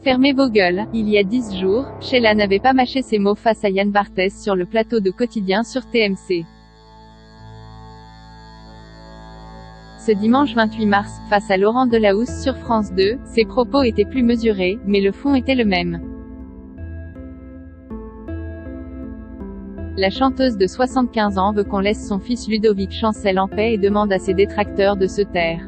Fermez vos gueules. Il y a 10 jours, Sheila n'avait pas mâché ses mots face à Yann Barthès sur le plateau de Quotidien sur TMC. Ce dimanche 28 mars, face à Laurent Delahousse sur France 2, ses propos étaient plus mesurés, mais le fond était le même. La chanteuse de 75 ans veut qu'on laisse son fils Ludovic Chancel en paix et demande à ses détracteurs de se taire.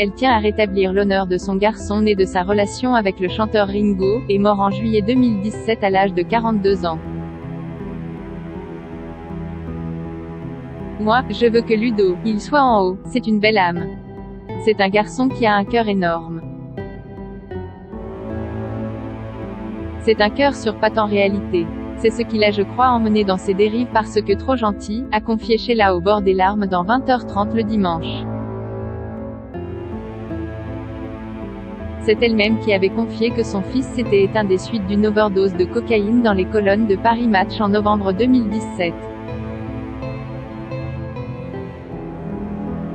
Elle tient à rétablir l'honneur de son garçon né de sa relation avec le chanteur Ringo, et mort en juillet 2017 à l'âge de 42 ans. Moi, je veux que Ludo, il soit en haut, c'est une belle âme. C'est un garçon qui a un cœur énorme. C'est un cœur sur pattes en réalité. C'est ce qui l'a, je crois, emmené dans ses dérives parce que trop gentil, a confié Sheila au bord des larmes dans 20h30 le dimanche. C'est elle-même qui avait confié que son fils s'était éteint des suites d'une overdose de cocaïne dans les colonnes de Paris Match en novembre 2017.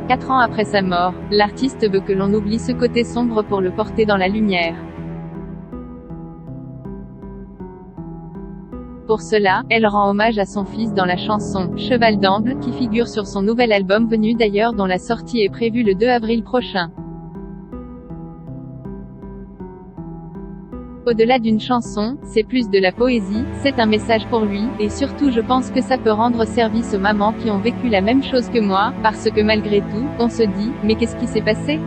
4 ans après sa mort, l'artiste veut que l'on oublie ce côté sombre pour le porter dans la lumière. Pour cela, elle rend hommage à son fils dans la chanson « Cheval d'Amble » qui figure sur son nouvel album venu d'ailleurs dont la sortie est prévue le 2 avril prochain. Au-delà d'une chanson, c'est plus de la poésie, c'est un message pour lui, et surtout je pense que ça peut rendre service aux mamans qui ont vécu la même chose que moi, parce que malgré tout, on se dit « Mais qu'est-ce qui s'est passé ?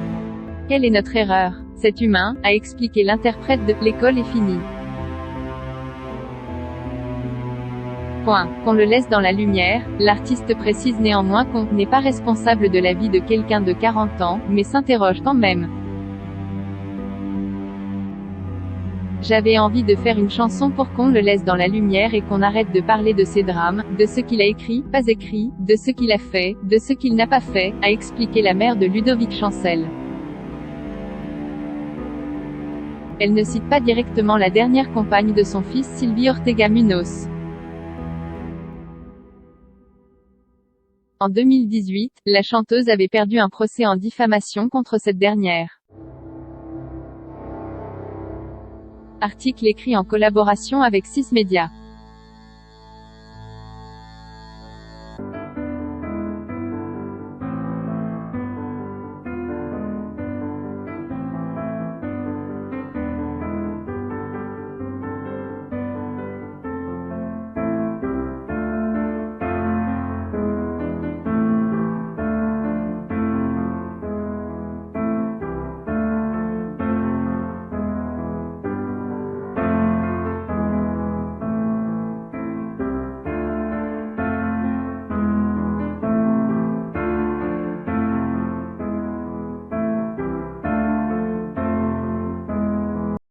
Quelle est notre erreur ? C'est humain », a expliqué l'interprète de « L'école est finie. » Qu'on le laisse dans la lumière, l'artiste précise néanmoins qu'on n'est pas responsable de la vie de quelqu'un de 40 ans, mais s'interroge quand même. J'avais envie de faire une chanson pour qu'on le laisse dans la lumière et qu'on arrête de parler de ses drames, de ce qu'il a écrit, pas écrit, de ce qu'il a fait, de ce qu'il n'a pas fait, a expliqué la mère de Ludovic Chancel. Elle ne cite pas directement la dernière compagne de son fils Sylvie Ortega Munoz. En 2018, la chanteuse avait perdu un procès en diffamation contre cette dernière. Article écrit en collaboration avec 6 Médias.